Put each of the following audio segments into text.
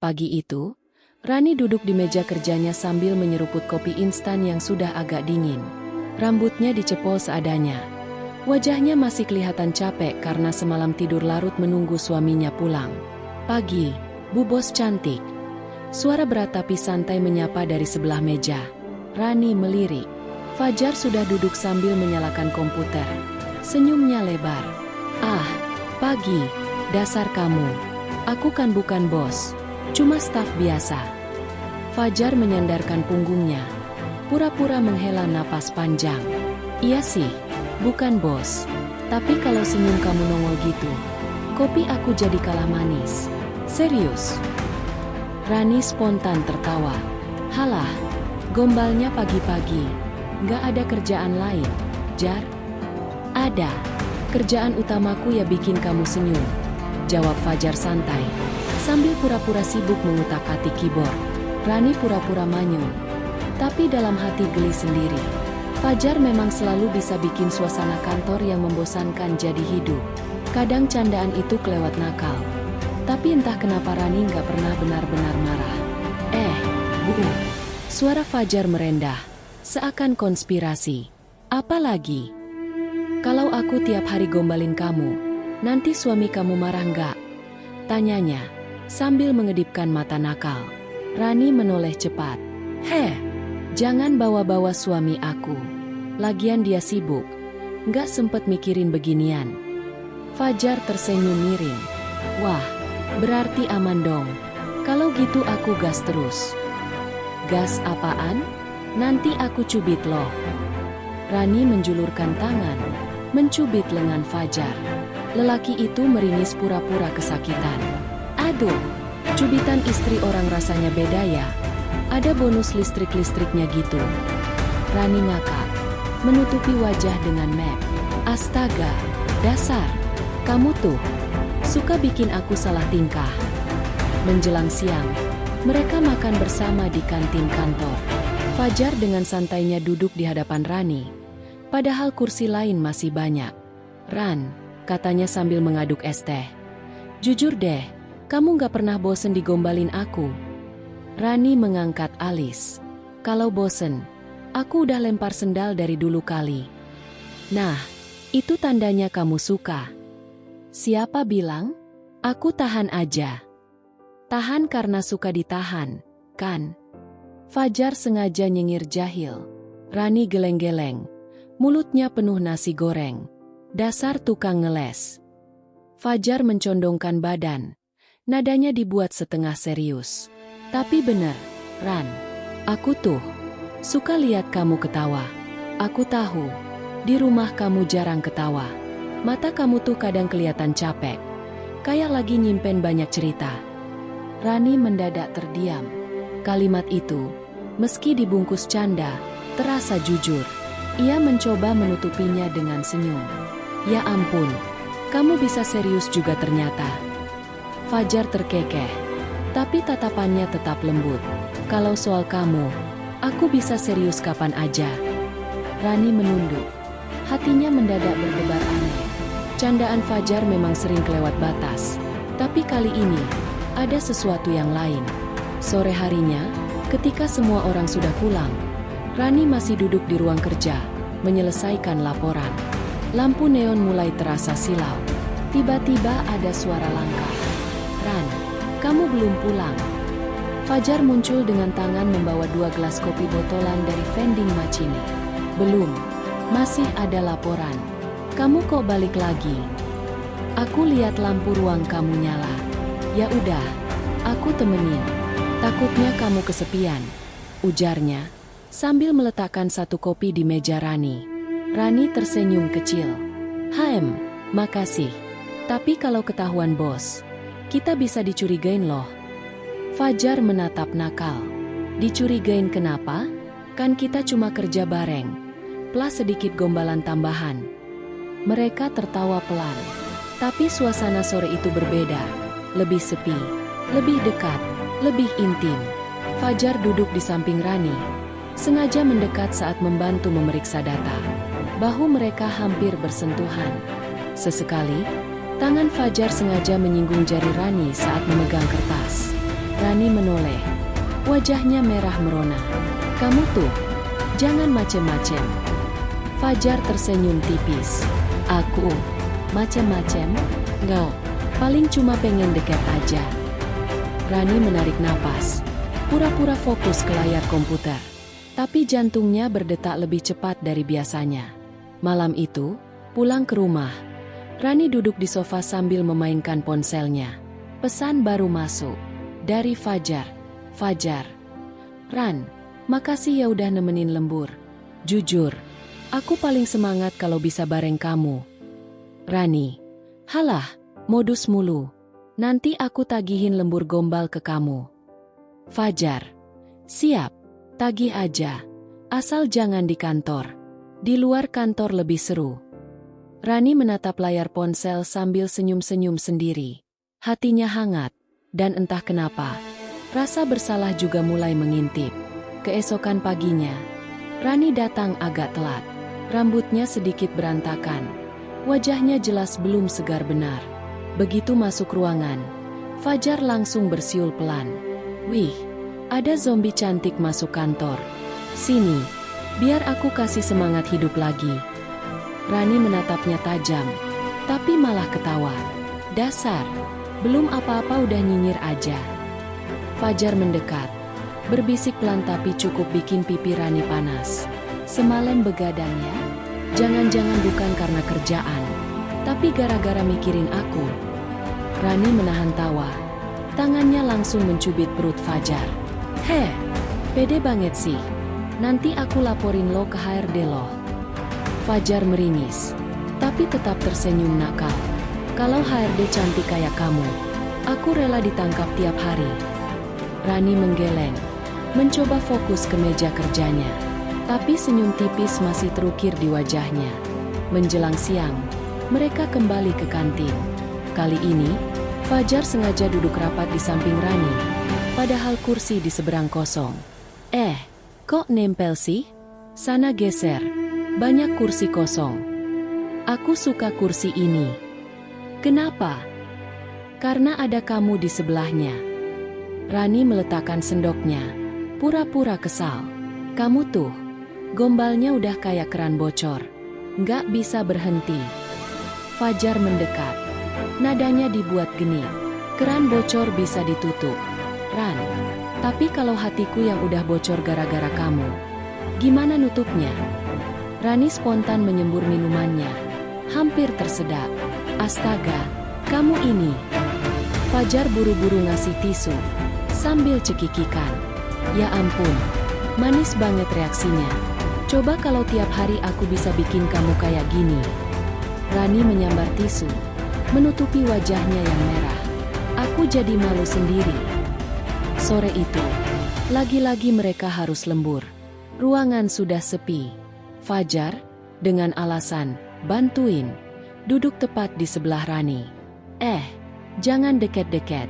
Pagi itu, Rani duduk di meja kerjanya sambil menyeruput kopi instan yang sudah agak dingin. Rambutnya dicepol seadanya. Wajahnya masih kelihatan capek karena semalam tidur larut menunggu suaminya pulang. "Pagi, Bu Bos cantik." Suara berat tapi santai menyapa dari sebelah meja. Rani melirik. Fajar sudah duduk sambil menyalakan komputer. Senyumnya lebar. "Ah, pagi, dasar kamu. Aku kan bukan bos. Cuma staf biasa." Fajar menyandarkan punggungnya. Pura-pura menghela napas panjang. "Iya sih, bukan bos. Tapi kalau senyum kamu nongol gitu, kopi aku jadi kalah manis." "Serius?" Rani spontan tertawa. "Halah, gombalnya pagi-pagi. Nggak ada kerjaan lain, Jar?" "Ada. Kerjaan utamaku ya bikin kamu senyum," jawab Fajar santai, sambil pura-pura sibuk mengutak-atik keyboard. Rani pura-pura manyun, tapi dalam hati geli sendiri. Fajar memang selalu bisa bikin suasana kantor yang membosankan jadi hidup. Kadang candaan itu kelewat nakal. Tapi entah kenapa Rani nggak pernah benar-benar marah. Bu," suara Fajar merendah, seakan konspirasi. "Apa lagi? Kalau aku tiap hari gombalin kamu, nanti suami kamu marah nggak?" tanyanya, sambil mengedipkan mata nakal. Rani menoleh cepat. Jangan bawa-bawa suami aku. Lagian dia sibuk, nggak sempet mikirin beginian." Fajar tersenyum miring. "Wah, berarti aman dong. Kalau gitu aku gas terus." "Gas apaan? Nanti aku cubit loh." Rani menjulurkan tangan, mencubit lengan Fajar. Lelaki itu meringis pura-pura kesakitan. "Aduh, cubitan istri orang rasanya beda ya. Ada bonus listrik-listriknya gitu." Rani ngakak, menutupi wajah dengan map. "Astaga, dasar, kamu tuh suka bikin aku salah tingkah." Menjelang siang, mereka makan bersama di kantin kantor. Fajar dengan santainya duduk di hadapan Rani, padahal kursi lain masih banyak. "Ran," katanya sambil mengaduk es teh, "jujur deh, kamu gak pernah bosen digombalin aku?" Rani mengangkat alis. "Kalau bosen, aku udah lempar sendal dari dulu kali." "Nah, itu tandanya kamu suka." "Siapa bilang? Aku tahan aja." "Tahan karena suka ditahan, kan?" Fajar sengaja nyengir jahil. Rani geleng-geleng, mulutnya penuh nasi goreng. "Dasar tukang ngeles." Fajar mencondongkan badan. Nadanya dibuat setengah serius. "Tapi bener, Ran. Aku tuh suka lihat kamu ketawa. Aku tahu, di rumah kamu jarang ketawa. Mata kamu tuh kadang kelihatan capek, kayak lagi nyimpen banyak cerita." Rani mendadak terdiam. Kalimat itu, meski dibungkus canda, terasa jujur. Ia mencoba menutupinya dengan senyum. "Ya ampun, kamu bisa serius juga ternyata." Fajar terkekeh, tapi tatapannya tetap lembut. "Kalau soal kamu, aku bisa serius kapan aja." Rani menunduk. Hatinya mendadak berdebar aneh. Candaan Fajar memang sering kelewat batas, tapi kali ini ada sesuatu yang lain. Sore harinya, ketika semua orang sudah pulang, Rani masih duduk di ruang kerja, menyelesaikan laporan. Lampu neon mulai terasa silau. Tiba-tiba ada suara langkah. "Ran, kamu belum pulang." Fajar muncul dengan tangan membawa 2 gelas kopi botolan dari vending machine. "Belum, masih ada laporan." "Kamu kok balik lagi?" "Aku lihat lampu ruang kamu nyala." "Ya udah, aku temenin. Takutnya kamu kesepian," ujarnya, sambil meletakkan 1 kopi di meja Rani. Rani tersenyum kecil. Makasih. Tapi kalau ketahuan bos, kita bisa dicurigain loh." Fajar menatap nakal. "Dicurigain kenapa? Kan kita cuma kerja bareng, plus sedikit gombalan tambahan." Mereka tertawa pelan. Tapi suasana sore itu berbeda. Lebih sepi, lebih dekat, lebih intim. Fajar duduk di samping Rani, sengaja mendekat saat membantu memeriksa data. Bahu mereka hampir bersentuhan. Sesekali, tangan Fajar sengaja menyinggung jari Rani saat memegang kertas. Rani menoleh. Wajahnya merah merona. Kamu tuh, jangan macem-macem. Fajar tersenyum tipis. Aku, macem-macem? Nggak, paling cuma pengen dekat aja. Rani menarik napas, pura-pura fokus ke layar komputer. Tapi jantungnya berdetak lebih cepat dari biasanya. Malam itu, pulang ke rumah, Rani duduk di sofa sambil memainkan ponselnya. Pesan baru masuk. Dari Fajar. Fajar. Ran, makasih ya udah nemenin lembur. Jujur, aku paling semangat kalau bisa bareng kamu. Rani. Halah, modus mulu. Nanti aku tagihin lembur gombal ke kamu. Fajar. Siap, tagih aja. Asal jangan di kantor. Di luar kantor lebih seru. Rani menatap layar ponsel sambil senyum-senyum sendiri. Hatinya hangat, dan entah kenapa, rasa bersalah juga mulai mengintip. Keesokan paginya, Rani datang agak telat. Rambutnya sedikit berantakan. Wajahnya jelas belum segar benar. Begitu masuk ruangan, Fajar langsung bersiul pelan. Wih, ada zombie cantik masuk kantor. Sini, biar aku kasih semangat hidup lagi. Rani menatapnya tajam, tapi malah ketawa. Dasar, belum apa-apa udah nyinyir aja. Fajar mendekat, berbisik pelan tapi cukup bikin pipi Rani panas. Semalam begadang ya? Jangan-jangan bukan karena kerjaan, tapi gara-gara mikirin aku. Rani menahan tawa. Tangannya langsung mencubit perut Fajar. Heh, pede banget sih. Nanti aku laporin lo ke HRD lo. Fajar meringis, tapi tetap tersenyum nakal. Kalau HRD cantik kayak kamu, aku rela ditangkap tiap hari. Rani menggeleng, mencoba fokus ke meja kerjanya. Tapi senyum tipis masih terukir di wajahnya. Menjelang siang, mereka kembali ke kantin. Kali ini, Fajar sengaja duduk rapat di samping Rani, padahal kursi di seberang kosong. Kok nempel sih? Sana geser, banyak kursi kosong. Aku suka kursi ini. Kenapa? Karena ada kamu di sebelahnya. Rani meletakkan sendoknya, pura-pura kesal. Kamu tuh, gombalnya udah kayak keran bocor. Nggak bisa berhenti. Fajar mendekat. Nadanya dibuat genit. Keran bocor bisa ditutup. Ran, tapi kalau hatiku yang udah bocor gara-gara kamu, gimana nutupnya? Rani spontan menyembur minumannya. Hampir tersedak. Astaga, kamu ini. Fajar buru-buru ngasih tisu, sambil cekikikan. Ya ampun, manis banget reaksinya. Coba kalau tiap hari aku bisa bikin kamu kayak gini. Rani menyambar tisu, menutupi wajahnya yang merah. Aku jadi malu sendiri. Sore itu, lagi-lagi mereka harus lembur. Ruangan sudah sepi. Fajar, dengan alasan, bantuin, duduk tepat di sebelah Rani. Jangan deket-deket.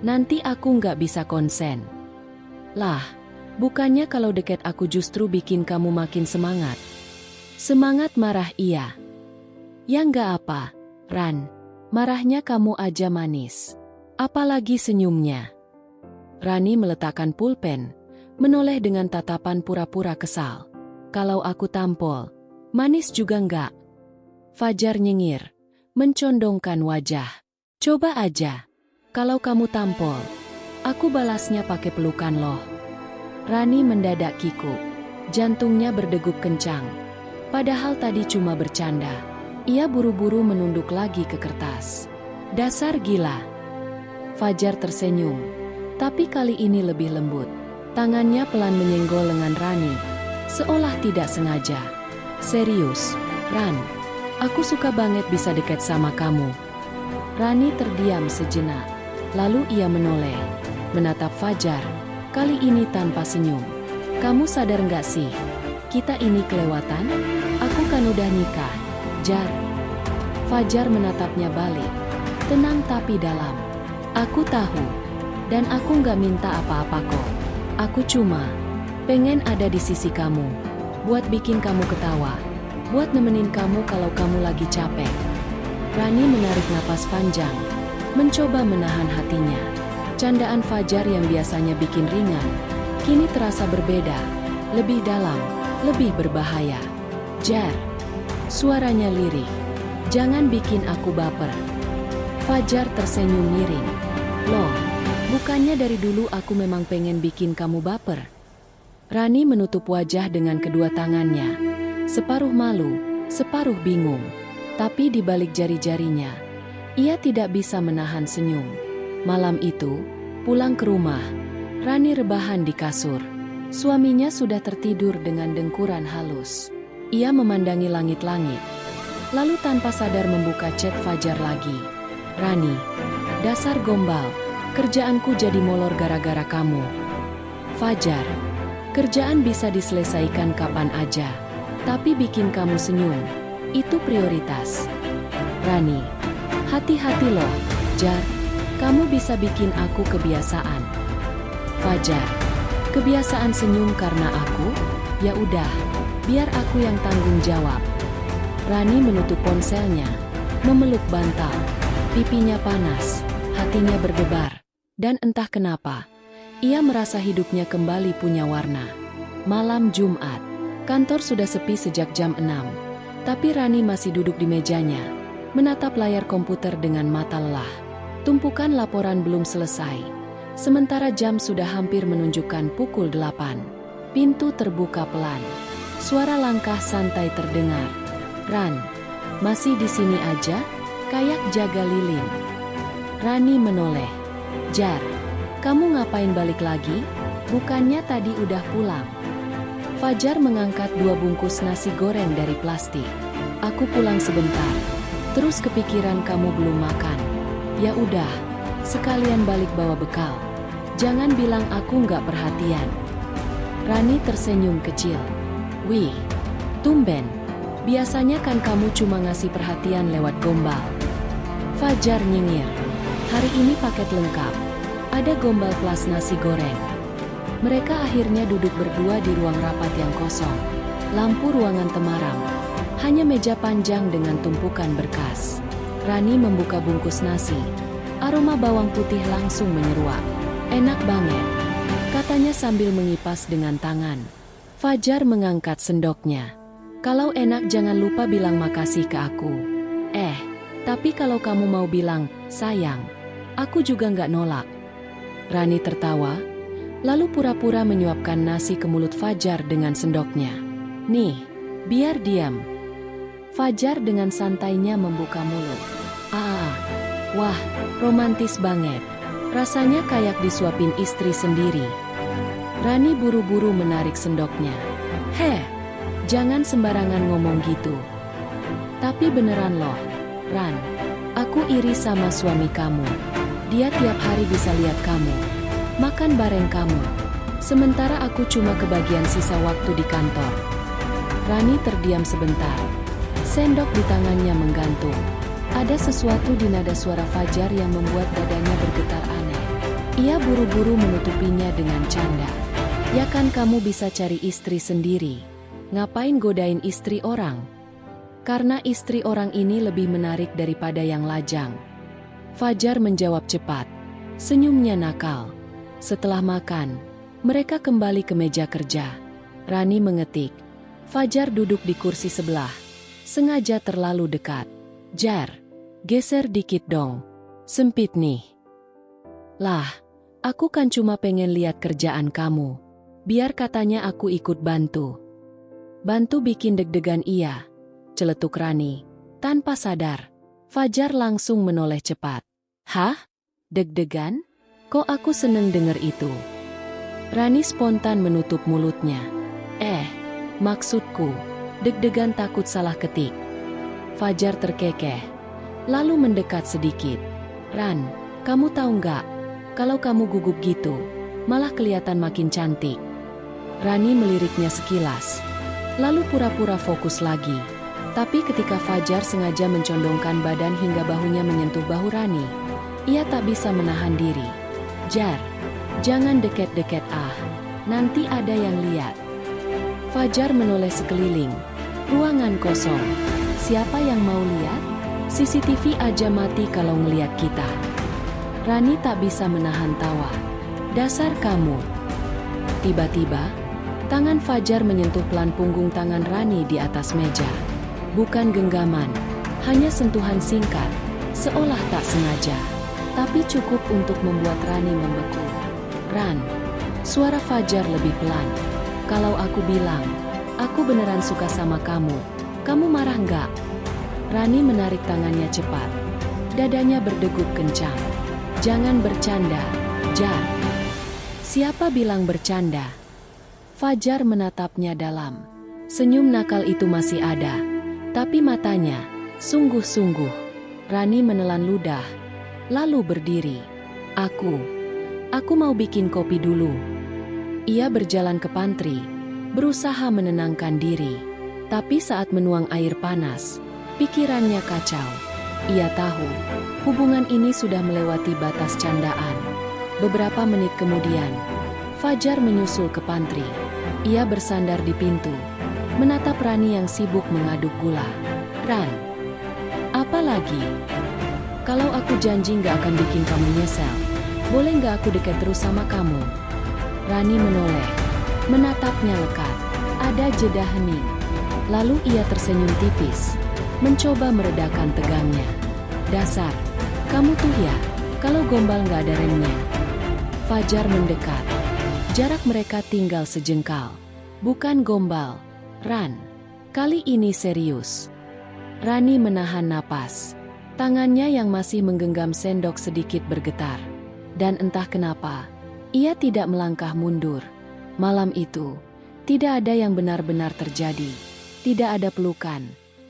Nanti aku nggak bisa konsen. Lah, bukannya kalau deket aku justru bikin kamu makin semangat. Semangat marah iya. Ya nggak apa, Ran. Marahnya kamu aja manis. Apalagi senyumnya. Rani meletakkan pulpen, menoleh dengan tatapan pura-pura kesal. Kalau aku tampol, manis juga nggak? Fajar nyengir, mencondongkan wajah. Coba aja. Kalau kamu tampol, aku balasnya pakai pelukan loh. Rani mendadak kikuk. Jantungnya berdegup kencang. Padahal tadi cuma bercanda. Ia buru-buru menunduk lagi ke kertas. Dasar gila. Fajar tersenyum, tapi kali ini lebih lembut. Tangannya pelan menyenggol lengan Rani, seolah tidak sengaja. Serius, Ran, aku suka banget bisa dekat sama kamu. Rani terdiam sejenak. Lalu ia menoleh, menatap Fajar, kali ini tanpa senyum. Kamu sadar nggak sih? Kita ini kelewatan? Aku kan udah nikah, Jar. Fajar menatapnya balik, tenang tapi dalam. Aku tahu, dan aku nggak minta apa-apa kok. Aku cuma pengen ada di sisi kamu, buat bikin kamu ketawa, buat nemenin kamu kalau kamu lagi capek. Rani menarik napas panjang, mencoba menahan hatinya. Candaan Fajar yang biasanya bikin ringan, kini terasa berbeda, lebih dalam, lebih berbahaya. Jar, suaranya lirih. Jangan bikin aku baper. Fajar tersenyum miring. Loh, bukannya dari dulu aku memang pengen bikin kamu baper? Rani menutup wajah dengan kedua tangannya. Separuh malu, separuh bingung. Tapi di balik jari-jarinya, ia tidak bisa menahan senyum. Malam itu, pulang ke rumah, Rani rebahan di kasur. Suaminya sudah tertidur dengan dengkuran halus. Ia memandangi langit-langit, lalu tanpa sadar membuka chat Fajar lagi. Rani, dasar gombal, kerjaanku jadi molor gara-gara kamu. Fajar, kerjaan bisa diselesaikan kapan aja, tapi bikin kamu senyum, itu prioritas. Rani, hati-hati loh, Jar. Kamu bisa bikin aku kebiasaan. Fajar, kebiasaan senyum karena aku? Ya udah, biar aku yang tanggung jawab. Rani menutup ponselnya, memeluk bantal. Pipinya panas, hatinya berdebar. Dan entah kenapa, ia merasa hidupnya kembali punya warna. Malam Jumat, kantor sudah sepi sejak jam 6. Tapi Rani masih duduk di mejanya, menatap layar komputer dengan mata lelah. Tumpukan laporan belum selesai, sementara jam sudah hampir menunjukkan pukul 8. Pintu terbuka pelan. Suara langkah santai terdengar. Ran, masih di sini aja? Kayak jaga lilin. Rani menoleh. Jar, kamu ngapain balik lagi? Bukannya tadi udah pulang? Fajar mengangkat 2 bungkus nasi goreng dari plastik. Aku pulang sebentar. Terus kepikiran kamu belum makan. Ya udah, sekalian balik bawa bekal. Jangan bilang aku nggak perhatian. Rani tersenyum kecil. Wih, tumben. Biasanya kan kamu cuma ngasih perhatian lewat gombal. Fajar nyengir. Hari ini paket lengkap. Ada gombal plus nasi goreng. Mereka akhirnya duduk berdua di ruang rapat yang kosong. Lampu ruangan temaram. Hanya meja panjang dengan tumpukan berkas. Rani membuka bungkus nasi. Aroma bawang putih langsung menyeruak. Enak banget, katanya sambil mengipas dengan tangan. Fajar mengangkat sendoknya. Kalau enak jangan lupa bilang makasih ke aku. Tapi kalau kamu mau bilang, sayang, aku juga nggak nolak. Rani tertawa, lalu pura-pura menyuapkan nasi ke mulut Fajar dengan sendoknya. Nih, biar diam. Fajar dengan santainya membuka mulut. Wah, romantis banget. Rasanya kayak disuapin istri sendiri. Rani buru-buru menarik sendoknya. Jangan sembarangan ngomong gitu. Tapi beneran loh, Ran, aku iri sama suami kamu. Dia tiap hari bisa lihat kamu, makan bareng kamu. Sementara aku cuma kebagian sisa waktu di kantor. Rani terdiam sebentar. Sendok di tangannya menggantung. Ada sesuatu di nada suara Fajar yang membuat dadanya bergetar aneh. Ia buru-buru menutupinya dengan canda. Ya kan kamu bisa cari istri sendiri. Ngapain godain istri orang? Karena istri orang ini lebih menarik daripada yang lajang. Fajar menjawab cepat. Senyumnya nakal. Setelah makan, mereka kembali ke meja kerja. Rani mengetik. Fajar duduk di kursi sebelah. Sengaja terlalu dekat. Jar, geser dikit dong. Sempit nih. Lah, aku kan cuma pengen lihat kerjaan kamu. Biar katanya aku ikut bantu. Bantu bikin deg-degan iya. Celetuk Rani. Tanpa sadar, Fajar langsung menoleh cepat. Hah? Deg-degan? Kok aku seneng denger itu? Rani spontan menutup mulutnya. Maksudku, deg-degan takut salah ketik. Fajar terkekeh, lalu mendekat sedikit. Ran, kamu tahu nggak? Kalau kamu gugup gitu, malah kelihatan makin cantik. Rani meliriknya sekilas, lalu pura-pura fokus lagi. Tapi ketika Fajar sengaja mencondongkan badan hingga bahunya menyentuh bahu Rani, ia tak bisa menahan diri. Jar, jangan deket-deket nanti ada yang lihat. Fajar menoleh sekeliling. Ruangan kosong. Siapa yang mau lihat? CCTV aja mati kalau ngeliat kita. Rani tak bisa menahan tawa. Dasar kamu. Tiba-tiba, tangan Fajar menyentuh pelan punggung tangan Rani di atas meja. Bukan genggaman, hanya sentuhan singkat, seolah tak sengaja. Tapi cukup untuk membuat Rani membeku. "Ran," suara Fajar lebih pelan. "Kalau aku bilang, aku beneran suka sama kamu, kamu marah nggak?" Rani menarik tangannya cepat. Dadanya berdegup kencang. "Jangan bercanda, Jar." "Siapa bilang bercanda?" Fajar menatapnya dalam. Senyum nakal itu masih ada, tapi matanya sungguh-sungguh. Rani menelan ludah, lalu berdiri. Aku mau bikin kopi dulu." Ia berjalan ke pantry, berusaha menenangkan diri. Tapi saat menuang air panas, pikirannya kacau. Ia tahu, hubungan ini sudah melewati batas candaan. Beberapa menit kemudian, Fajar menyusul ke pantry. Ia bersandar di pintu, menatap Rani yang sibuk mengaduk gula. "Ran, apa lagi? Kalau aku janji nggak akan bikin kamu nyesel, boleh nggak aku dekat terus sama kamu?" Rani menoleh, menatapnya lekat. Ada jeda hening. Lalu ia tersenyum tipis, mencoba meredakan tegangnya. "Dasar, kamu tuh ya, kalau gombal nggak ada remnya." Fajar mendekat. Jarak mereka tinggal sejengkal. "Bukan gombal, Ran. Kali ini serius." Rani menahan napas. Tangannya yang masih menggenggam sendok sedikit bergetar. Dan entah kenapa, ia tidak melangkah mundur. Malam itu, tidak ada yang benar-benar terjadi. Tidak ada pelukan,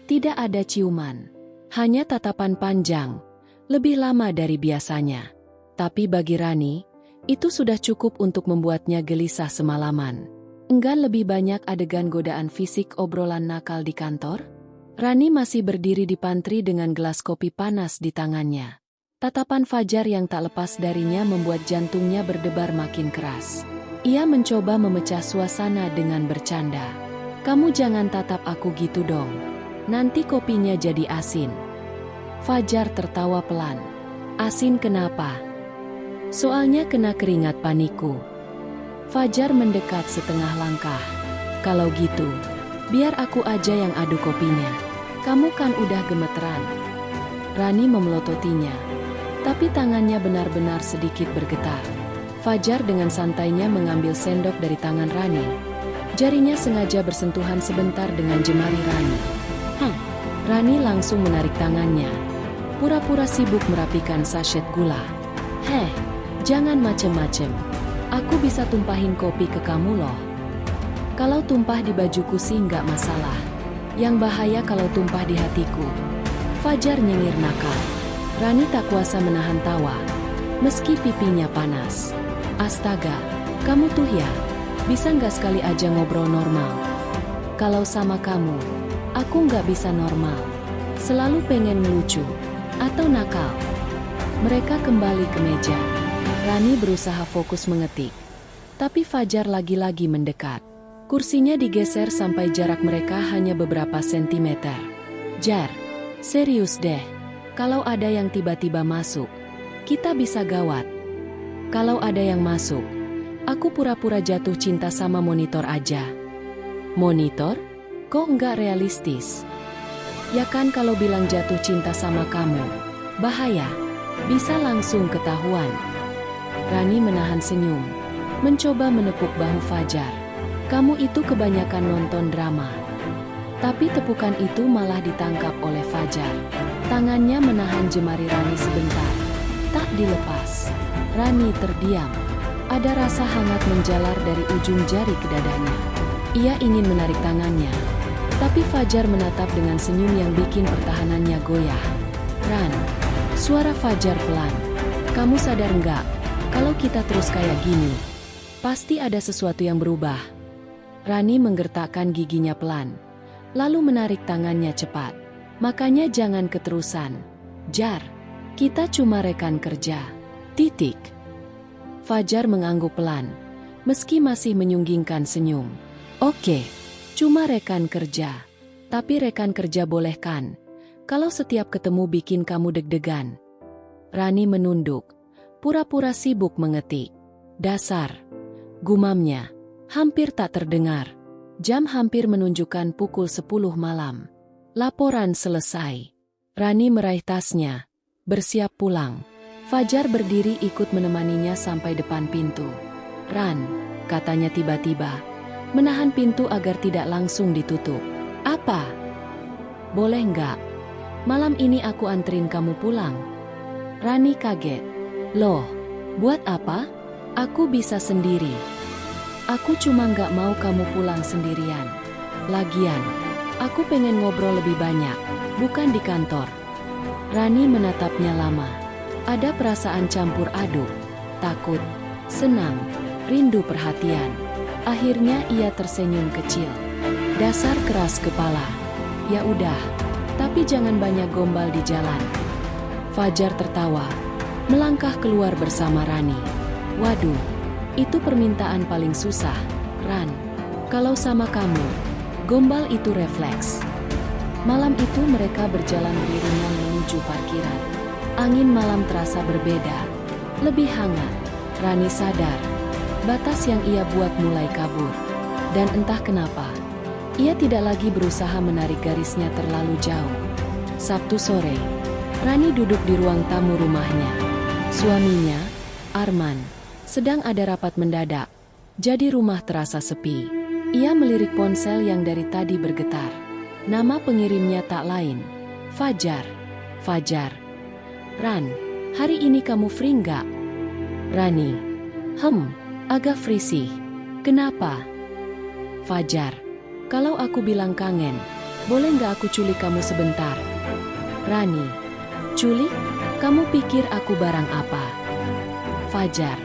tidak ada ciuman. Hanya tatapan panjang, lebih lama dari biasanya. Tapi bagi Rani, itu sudah cukup untuk membuatnya gelisah semalaman. Enggan lebih banyak adegan godaan fisik, obrolan nakal di kantor? Rani masih berdiri di pantry dengan gelas kopi panas di tangannya. Tatapan Fajar yang tak lepas darinya membuat jantungnya berdebar makin keras. Ia mencoba memecah suasana dengan bercanda. "Kamu jangan tatap aku gitu dong. Nanti kopinya jadi asin." Fajar tertawa pelan. "Asin kenapa?" "Soalnya kena keringat paniku." Fajar mendekat setengah langkah. "Kalau gitu, biar aku aja yang aduk kopinya. Kamu kan udah gemeteran." Rani memelototinya, tapi tangannya benar-benar sedikit bergetar. Fajar dengan santainya mengambil sendok dari tangan Rani. Jarinya sengaja bersentuhan sebentar dengan jemari Rani. Rani langsung menarik tangannya, pura-pura sibuk merapikan saset gula. Jangan macem-macem. Aku bisa tumpahin kopi ke kamu loh." "Kalau tumpah di bajuku sih nggak masalah. Yang bahaya kalau tumpah di hatiku." Fajar nyengir nakal. Rani tak kuasa menahan tawa, meski pipinya panas. "Astaga, kamu tuh ya, bisa nggak sekali aja ngobrol normal? Kalau sama kamu, aku nggak bisa normal. Selalu pengen ngelucu, atau nakal." Mereka kembali ke meja. Rani berusaha fokus mengetik, tapi Fajar lagi-lagi mendekat. Kursinya digeser sampai jarak mereka hanya beberapa sentimeter. "Jar, serius deh. Kalau ada yang tiba-tiba masuk, kita bisa gawat. Kalau ada yang masuk, aku pura-pura jatuh cinta sama monitor aja." "Monitor? Kok nggak realistis?" "Ya kan kalau bilang jatuh cinta sama kamu, bahaya. Bisa langsung ketahuan." Rani menahan senyum, mencoba menepuk bahu Fajar. "Kamu itu kebanyakan nonton drama." Tapi tepukan itu malah ditangkap oleh Fajar. Tangannya menahan jemari Rani sebentar. Tak dilepas. Rani terdiam. Ada rasa hangat menjalar dari ujung jari ke dadanya. Ia ingin menarik tangannya, tapi Fajar menatap dengan senyum yang bikin pertahanannya goyah. "Ran," suara Fajar pelan. "Kamu sadar nggak, kalau kita terus kayak gini, pasti ada sesuatu yang berubah." Rani menggertakkan giginya pelan, lalu menarik tangannya cepat. "Makanya jangan keterusan, Jar. Kita cuma rekan kerja. Titik." Fajar mengangguk pelan, meski masih menyunggingkan senyum. "Oke, cuma rekan kerja. Tapi rekan kerja boleh kan? Kalau setiap ketemu bikin kamu deg-degan?" Rani menunduk, Pura-pura sibuk mengetik. Dasar. Gumamnya. Hampir tak terdengar. Jam hampir menunjukkan pukul 10 malam. Laporan selesai. Rani meraih tasnya. Bersiap pulang. Fajar berdiri ikut menemaninya sampai depan pintu. "Ran," katanya tiba-tiba, menahan pintu agar tidak langsung ditutup. "Apa? Boleh nggak? Malam ini aku anterin kamu pulang." Rani kaget. "Loh, buat apa? Aku bisa sendiri." "Aku cuma nggak mau kamu pulang sendirian. Lagian, aku pengen ngobrol lebih banyak, bukan di kantor." Rani menatapnya lama. Ada perasaan campur aduk, takut, senang, rindu perhatian. Akhirnya ia tersenyum kecil. "Dasar keras kepala. Ya udah, tapi jangan banyak gombal di jalan." Fajar tertawa, melangkah keluar bersama Rani. "Waduh, itu permintaan paling susah, Ran. Kalau sama kamu, gombal itu refleks." Malam itu mereka berjalan beriringan menuju parkiran. Angin malam terasa berbeda, lebih hangat. Rani sadar, batas yang ia buat mulai kabur. Dan entah kenapa, ia tidak lagi berusaha menarik garisnya terlalu jauh. Sabtu sore, Rani duduk di ruang tamu rumahnya. Suaminya, Arman, sedang ada rapat mendadak. Jadi rumah terasa sepi. Ia melirik ponsel yang dari tadi bergetar. Nama pengirimnya tak lain, Fajar. "Fajar. Ran, hari ini kamu free nggak?" Rani, agak free sih. "Kenapa?" "Fajar, kalau aku bilang kangen, boleh nggak aku culik kamu sebentar?" Rani, "Culik? Kamu pikir aku barang apa?" Fajar,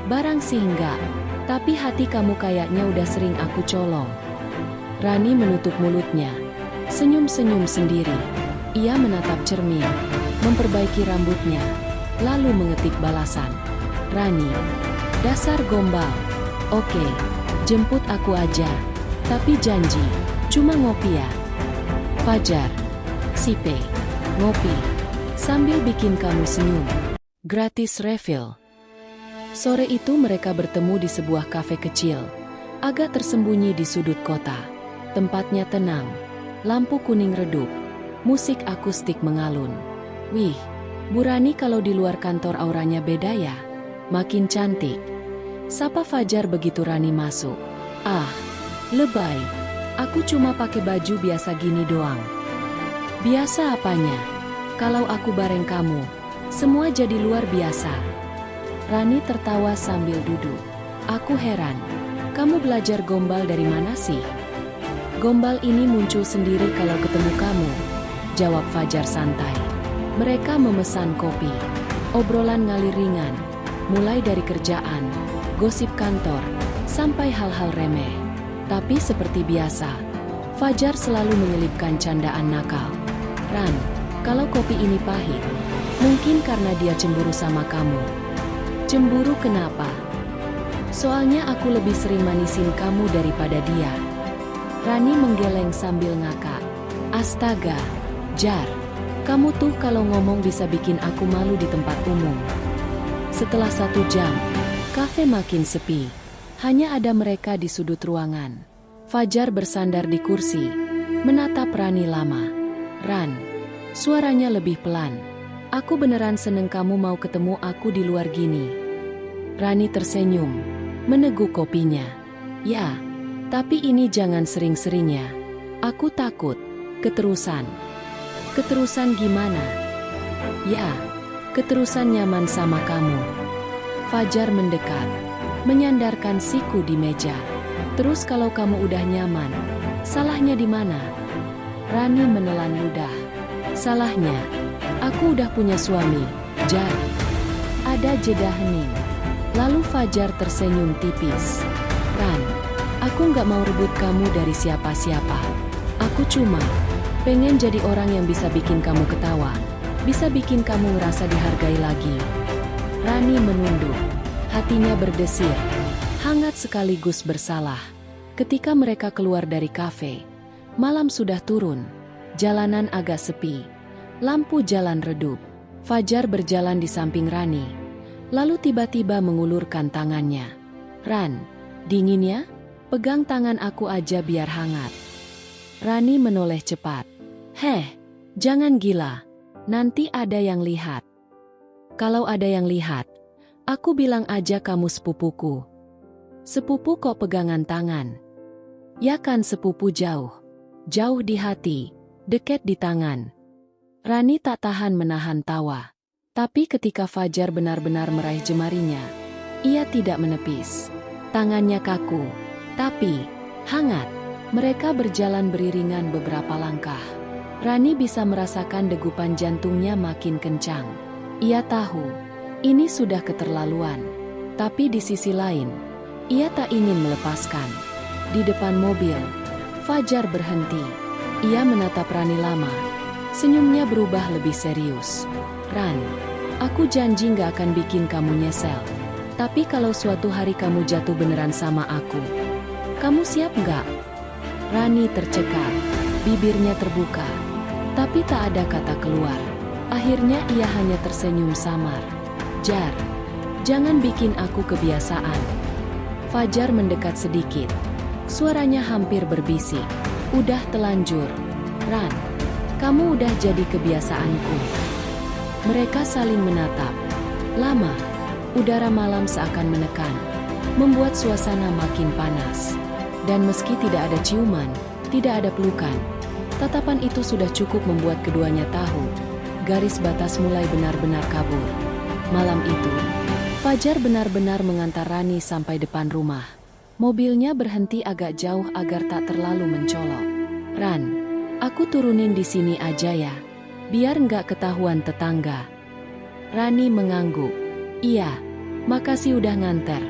"Barang sih enggak, tapi hati kamu kayaknya udah sering aku colong." Rani menutup mulutnya, senyum-senyum sendiri. Ia menatap cermin, memperbaiki rambutnya, lalu mengetik balasan. "Rani, dasar gombal. Oke, jemput aku aja. Tapi janji, cuma ngopi ya." Fajar, "Sipe, ngopi. Sambil bikin kamu senyum. Gratis refill." Sore itu mereka bertemu di sebuah kafe kecil, agak tersembunyi di sudut kota. Tempatnya tenang, lampu kuning redup, musik akustik mengalun. "Wih, Bu Rani kalau di luar kantor auranya beda ya? Makin cantik." Sapa Fajar begitu Rani masuk. "Ah, lebay. Aku cuma pakai baju biasa gini doang." "Biasa apanya? Kalau aku bareng kamu, semua jadi luar biasa." Rani tertawa sambil duduk. "Aku heran, kamu belajar gombal dari mana sih?" "Gombal ini muncul sendiri kalau ketemu kamu," jawab Fajar santai. Mereka memesan kopi. Obrolan ngalir ringan, mulai dari kerjaan, gosip kantor, sampai hal-hal remeh. Tapi seperti biasa, Fajar selalu menyelipkan candaan nakal. "Ran, kalau kopi ini pahit, mungkin karena dia cemburu sama kamu." "Cemburu kenapa?" "Soalnya aku lebih sering manisin kamu daripada dia." Rani menggeleng sambil ngakak. "Astaga, Jar. Kamu tuh kalau ngomong bisa bikin aku malu di tempat umum." Setelah 1 jam, kafe makin sepi. Hanya ada mereka di sudut ruangan. Fajar bersandar di kursi, menatap Rani lama. "Ran," suaranya lebih pelan. "Aku beneran seneng kamu mau ketemu aku di luar gini." Rani tersenyum, meneguk kopinya. "Ya, tapi ini jangan sering-sering ya. Aku takut keterusan." "Keterusan gimana?" "Ya, keterusan nyaman sama kamu." Fajar mendekat, menyandarkan siku di meja. "Terus kalau kamu udah nyaman, salahnya di mana?" Rani menelan ludah. "Salahnya, aku udah punya suami, Jar." Ada jeda hening. Lalu Fajar tersenyum tipis. "Ran, aku nggak mau rebut kamu dari siapa-siapa. Aku cuma pengen jadi orang yang bisa bikin kamu ketawa, bisa bikin kamu ngerasa dihargai lagi." Rani menunduk, hatinya berdesir, hangat sekaligus bersalah. Ketika mereka keluar dari kafe, malam sudah turun, jalanan agak sepi, lampu jalan redup. Fajar berjalan di samping Rani, Lalu tiba-tiba mengulurkan tangannya. "Ran, dingin ya? Pegang tangan aku aja biar hangat." Rani menoleh cepat. "Heh, jangan gila. Nanti ada yang lihat." "Kalau ada yang lihat, aku bilang aja kamu sepupuku." "Sepupu kok pegangan tangan?" "Ya kan sepupu jauh. Jauh di hati, dekat di tangan." Rani tak tahan menahan tawa. Tapi ketika Fajar benar-benar meraih jemarinya, ia tidak menepis. Tangannya kaku, tapi hangat. Mereka berjalan beriringan beberapa langkah. Rani bisa merasakan degupan jantungnya makin kencang. Ia tahu, ini sudah keterlaluan. Tapi di sisi lain, ia tak ingin melepaskan. Di depan mobil, Fajar berhenti. Ia menatap Rani lama. Senyumnya berubah lebih serius. "Ran, aku janji gak akan bikin kamu nyesel. Tapi kalau suatu hari kamu jatuh beneran sama aku, kamu siap gak?" Rani tercekat, bibirnya terbuka. Tapi tak ada kata keluar. Akhirnya ia hanya tersenyum samar. "Jar, jangan bikin aku kebiasaan." Fajar mendekat sedikit. Suaranya hampir berbisik. "Udah telanjur, Ran. Kamu udah jadi kebiasaanku." Mereka saling menatap. Lama, udara malam seakan menekan, membuat suasana makin panas. Dan meski tidak ada ciuman, tidak ada pelukan, tatapan itu sudah cukup membuat keduanya tahu, garis batas mulai benar-benar kabur. Malam itu, Fajar benar-benar mengantar Rani sampai depan rumah. Mobilnya berhenti agak jauh agar tak terlalu mencolok. "Ran, aku turunin di sini aja ya, biar nggak ketahuan tetangga." Rani mengangguk. "Iya, makasih udah nganter."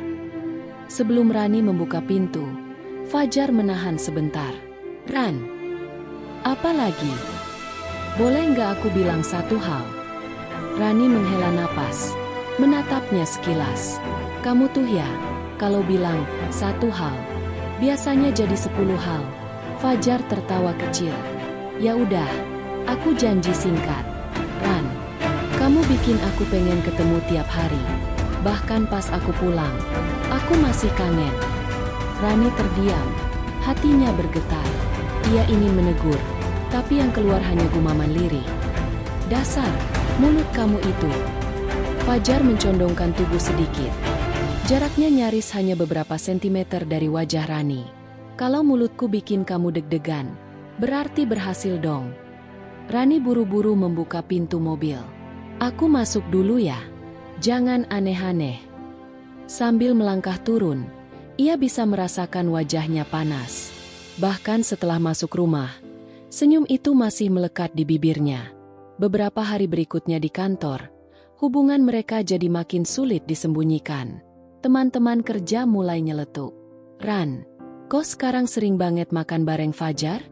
Sebelum Rani membuka pintu, Fajar menahan sebentar. "Ran, apa lagi? Boleh nggak aku bilang satu hal?" Rani menghela napas, menatapnya sekilas. "Kamu tuh ya, kalau bilang satu hal, biasanya jadi 10 hal." Fajar tertawa kecil. "Ya udah, aku janji singkat. Ran, kamu bikin aku pengen ketemu tiap hari. Bahkan pas aku pulang, aku masih kangen." Rani terdiam, hatinya bergetar. Ia ingin menegur, tapi yang keluar hanya gumaman lirih. "Dasar, mulut kamu itu." Fajar mencondongkan tubuh sedikit. Jaraknya nyaris hanya beberapa sentimeter dari wajah Rani. "Kalau mulutku bikin kamu deg-degan, berarti berhasil dong." Rani buru-buru membuka pintu mobil. "Aku masuk dulu ya. Jangan aneh-aneh." Sambil melangkah turun, ia bisa merasakan wajahnya panas. Bahkan setelah masuk rumah, senyum itu masih melekat di bibirnya. Beberapa hari berikutnya di kantor, hubungan mereka jadi makin sulit disembunyikan. Teman-teman kerja mulai nyeletuk. "Ran, kok sekarang sering banget makan bareng Fajar?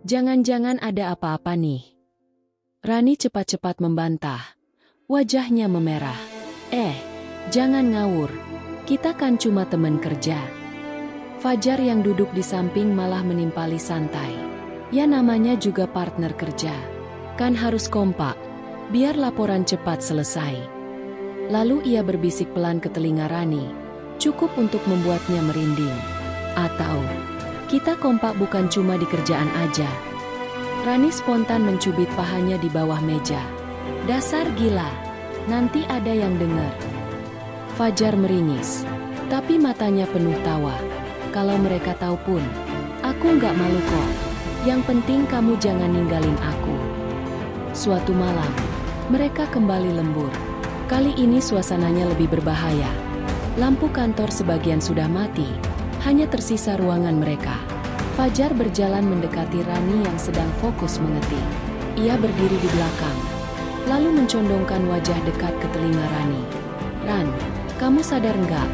Jangan-jangan ada apa-apa nih?" Rani cepat-cepat membantah. Wajahnya memerah. Jangan ngawur. Kita kan cuma teman kerja." Fajar yang duduk di samping malah menimpali santai. "Ya namanya juga partner kerja. Kan harus kompak, biar laporan cepat selesai." Lalu ia berbisik pelan ke telinga Rani, cukup untuk membuatnya merinding. "Atau, kita kompak bukan cuma di kerjaan aja." Rani spontan mencubit pahanya di bawah meja. "Dasar gila, nanti ada yang dengar." Fajar meringis, tapi matanya penuh tawa. "Kalau mereka tahu pun, aku nggak malu kok. Yang penting kamu jangan ninggalin aku." Suatu malam, mereka kembali lembur. Kali ini suasananya lebih berbahaya. Lampu kantor sebagian sudah mati, hanya tersisa ruangan mereka. Fajar berjalan mendekati Rani yang sedang fokus mengetik. Ia berdiri di belakang, lalu mencondongkan wajah dekat ke telinga Rani. "Ran, kamu sadar nggak?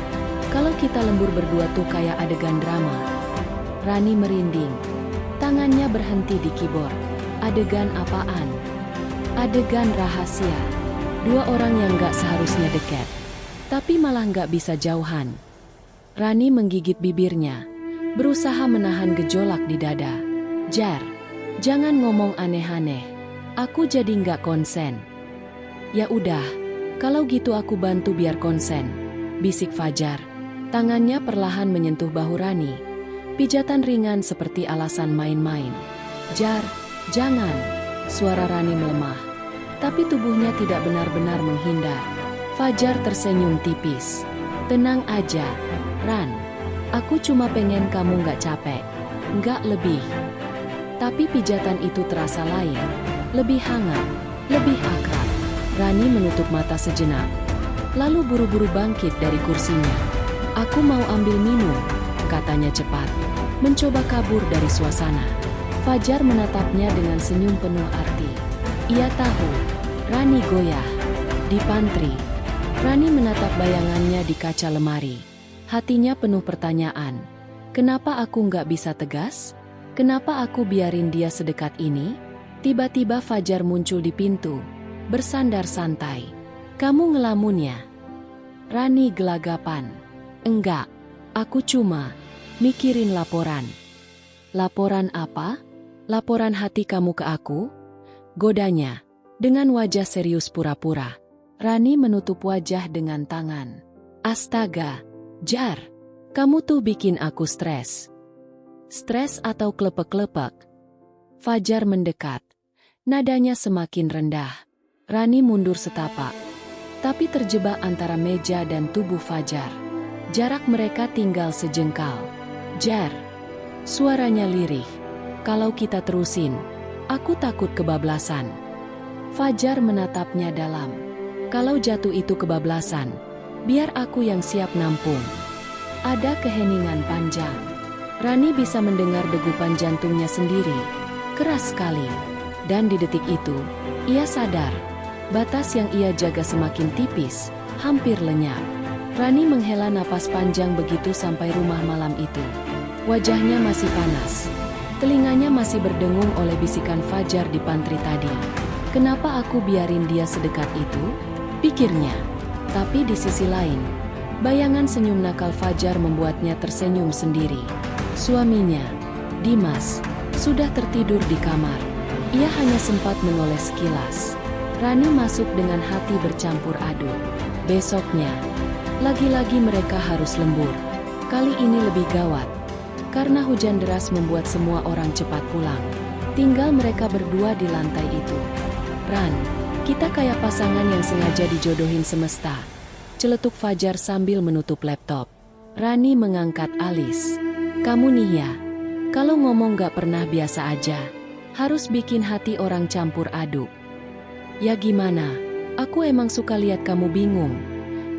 Kalau kita lembur berdua tuh kayak adegan drama." Rani merinding. Tangannya berhenti di keyboard. "Adegan apaan?" "Adegan rahasia. Dua orang yang gak seharusnya dekat, tapi malah gak bisa jauhan." Rani menggigit bibirnya, berusaha menahan gejolak di dada. "Jar, jangan ngomong aneh-aneh. Aku jadi gak konsen." "Ya udah, Kalau gitu aku bantu biar konsen, bisik Fajar. Tangannya perlahan menyentuh bahu Rani. Pijatan ringan seperti alasan main-main. Jar, jangan. Suara Rani melemah. Tapi tubuhnya tidak benar-benar menghindar. Fajar tersenyum tipis. Tenang aja, Ran. Aku cuma pengen kamu nggak capek. Nggak lebih. Tapi pijatan itu terasa lain. Lebih hangat, lebih akrab. Rani menutup mata sejenak. Lalu buru-buru bangkit dari kursinya. Aku mau ambil minum, katanya cepat. Mencoba kabur dari suasana. Fajar menatapnya dengan senyum penuh arti. Ia tahu, Rani goyah. Di pantry, Rani menatap bayangannya di kaca lemari. Hatinya penuh pertanyaan. Kenapa aku nggak bisa tegas? Kenapa aku biarin dia sedekat ini? Tiba-tiba Fajar muncul di pintu, bersandar santai. Kamu ngelamun ya? Rani gelagapan. Enggak, aku cuma mikirin laporan. Laporan apa? Laporan hati kamu ke aku? Godanya, dengan wajah serius pura-pura. Rani menutup wajah dengan tangan. Astaga, Jar, kamu tuh bikin aku stres. Stres atau klepek-klepek? Fajar mendekat. Nadanya semakin rendah. Rani mundur setapak. Tapi terjebak antara meja dan tubuh Fajar. Jarak mereka tinggal sejengkal. Jar, suaranya lirih. Kalau kita terusin, aku takut kebablasan. Fajar menatapnya dalam. Kalau jatuh itu kebablasan, biar aku yang siap nampung. Ada keheningan panjang. Rani bisa mendengar degupan jantungnya sendiri. Keras sekali. Dan di detik itu, ia sadar. Batas yang ia jaga semakin tipis, hampir lenyap. Rani menghela napas panjang begitu sampai rumah malam itu. Wajahnya masih panas. Telinganya masih berdengung oleh bisikan Fajar di pantry tadi. Kenapa aku biarin dia sedekat itu? Pikirnya. Tapi di sisi lain, bayangan senyum nakal Fajar membuatnya tersenyum sendiri. Suaminya, Dimas, sudah tertidur di kamar. Ia hanya sempat menoleh sekilas. Rani masuk dengan hati bercampur aduk. Besoknya, lagi-lagi mereka harus lembur. Kali ini lebih gawat. Karena hujan deras membuat semua orang cepat pulang. Tinggal mereka berdua di lantai itu. Ran, kita kayak pasangan yang sengaja dijodohin semesta. Celetuk Fajar sambil menutup laptop. Rani mengangkat alis. Kamu nih ya, kalau ngomong gak pernah biasa aja. Harus bikin hati orang campur aduk. Ya gimana, aku emang suka lihat kamu bingung.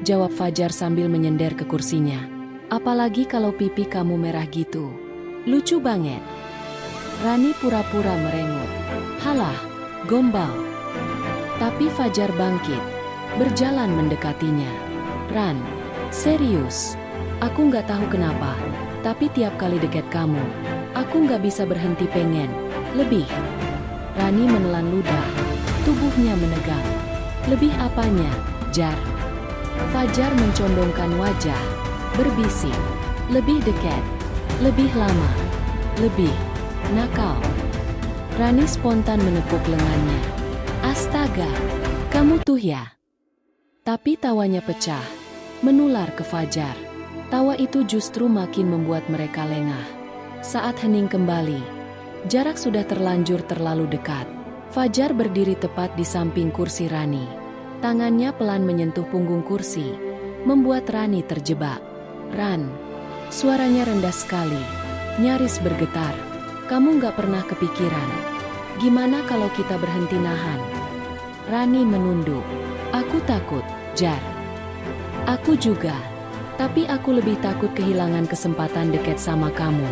Jawab Fajar sambil menyender ke kursinya. Apalagi kalau pipi kamu merah gitu. Lucu banget. Rani pura-pura merengut. Halah, gombal. Tapi Fajar bangkit. Berjalan mendekatinya. Ran, serius. Aku nggak tahu kenapa. Tapi tiap kali deket kamu, aku nggak bisa berhenti pengen. Lebih. Rani menelan ludah. Tubuhnya menegang. Lebih apanya, Jar? Fajar mencondongkan wajah, berbisik, lebih dekat, lebih lama, lebih nakal. Rani spontan menepuk lengannya. Astaga, kamu tuh ya. Tapi tawanya pecah, menular ke Fajar. Tawa itu justru makin membuat mereka lengah. Saat hening kembali, jarak sudah terlanjur terlalu dekat. Fajar berdiri tepat di samping kursi Rani. Tangannya pelan menyentuh punggung kursi, membuat Rani terjebak. Ran, suaranya rendah sekali, nyaris bergetar. Kamu nggak pernah kepikiran. Gimana kalau kita berhenti nahan? Rani menunduk. Aku takut, Jar. Aku juga. Tapi aku lebih takut kehilangan kesempatan dekat sama kamu.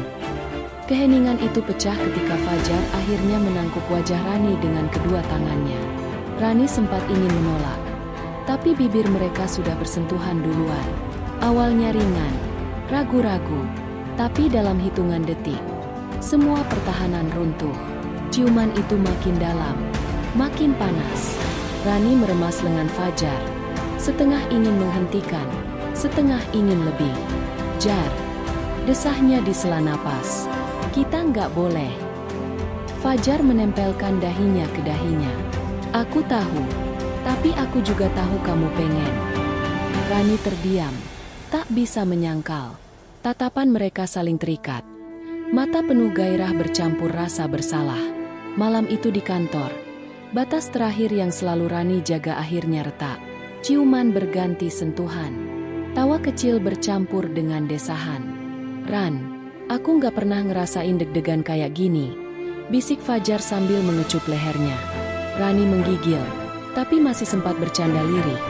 Keheningan itu pecah ketika Fajar akhirnya menangkuk wajah Rani dengan kedua tangannya. Rani sempat ingin menolak, tapi bibir mereka sudah bersentuhan duluan. Awalnya ringan, ragu-ragu, tapi dalam hitungan detik, semua pertahanan runtuh. Ciuman itu makin dalam, makin panas. Rani meremas lengan Fajar, setengah ingin menghentikan, setengah ingin lebih. Jar, desahnya di sela napas. Kita nggak boleh. Fajar menempelkan dahinya ke dahinya. Aku tahu, Tapi aku juga tahu kamu pengen. Rani terdiam, tak bisa menyangkal. Tatapan mereka saling terikat. Mata penuh gairah bercampur rasa bersalah. Malam itu di kantor, batas terakhir yang selalu Rani jaga akhirnya retak. Ciuman berganti sentuhan. Tawa kecil bercampur dengan desahan. "Ran, aku nggak pernah ngerasain deg-degan kayak gini," bisik Fajar sambil mengecup lehernya. Rani menggigil, tapi masih sempat bercanda lirih.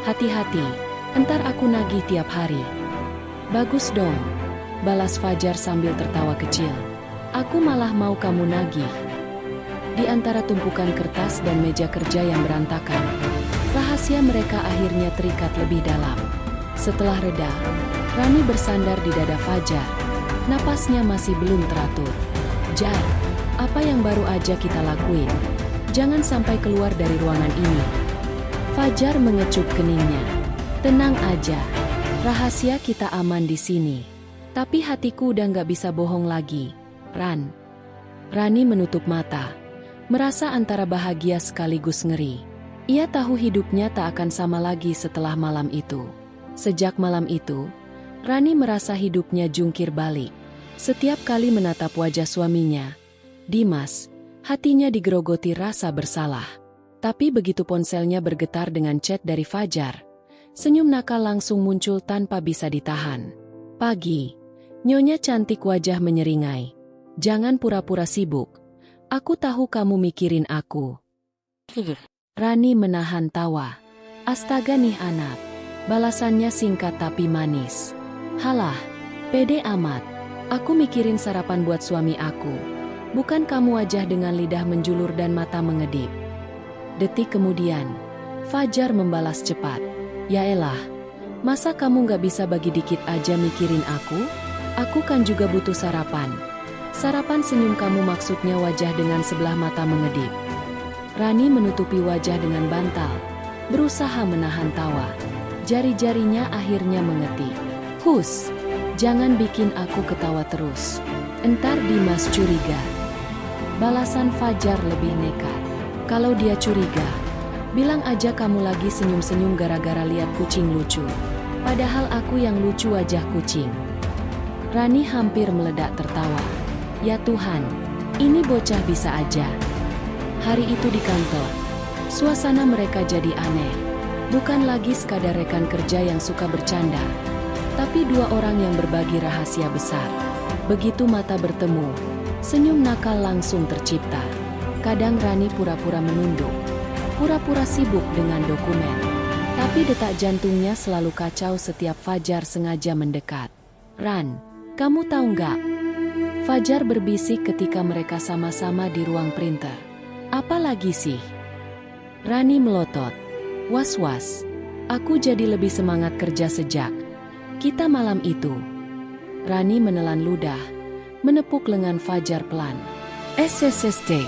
"Hati-hati, entar aku nagih tiap hari." "Bagus dong," balas Fajar sambil tertawa kecil. "Aku malah mau kamu nagih." Di antara tumpukan kertas dan meja kerja yang berantakan, rahasia mereka akhirnya terikat lebih dalam. Setelah reda, Rani bersandar di dada Fajar. Napasnya masih belum teratur. "Jar, apa yang baru aja kita lakuin? Jangan sampai keluar dari ruangan ini." Fajar mengecup keningnya. "Tenang aja, rahasia kita aman di sini. Tapi hatiku udah nggak bisa bohong lagi, Ran." Rani menutup mata, merasa antara bahagia sekaligus ngeri. Ia tahu hidupnya tak akan sama lagi setelah malam itu. Sejak malam itu, Rani merasa hidupnya jungkir balik. Setiap kali menatap wajah suaminya, Dimas, hatinya digerogoti rasa bersalah. Tapi begitu ponselnya bergetar dengan chat dari Fajar, senyum nakal langsung muncul tanpa bisa ditahan. "Pagi, Nyonya cantik," wajah menyeringai. "Jangan pura-pura sibuk. Aku tahu kamu mikirin aku." Rani menahan tawa. "Astaga nih anak." Balasannya singkat tapi manis. "Halah, pede amat. Aku mikirin sarapan buat suami aku. Bukan kamu," wajah dengan lidah menjulur dan mata mengedip. Detik kemudian, Fajar membalas cepat. "Yaelah, masa kamu gak bisa bagi dikit aja mikirin aku? Aku kan juga butuh sarapan." "Sarapan?" senyum kamu maksudnya, wajah dengan sebelah mata mengedip. Rani menutupi wajah dengan bantal, berusaha menahan tawa. Jari-jarinya akhirnya mengetik. "Hus, jangan bikin aku ketawa terus. Entar Dimas curiga." Balasan Fajar lebih nekat. "Kalau dia curiga, bilang aja kamu lagi senyum-senyum gara-gara lihat kucing lucu. Padahal aku yang lucu wajah kucing." Rani hampir meledak tertawa. Ya Tuhan, ini bocah bisa aja. Hari itu di kantor, suasana mereka jadi aneh. Bukan lagi sekadar rekan kerja yang suka bercanda, tapi dua orang yang berbagi rahasia besar. Begitu mata bertemu, senyum nakal langsung tercipta. Kadang Rani pura-pura menunduk, pura-pura sibuk dengan dokumen. Tapi detak jantungnya selalu kacau setiap Fajar sengaja mendekat. "Ran, kamu tahu nggak?" Fajar berbisik ketika mereka sama-sama di ruang printer. "Apa lagi sih?" Rani melotot. "Was-was, aku jadi lebih semangat kerja sejak kita malam itu." Rani menelan ludah, menepuk lengan Fajar pelan. "SSST,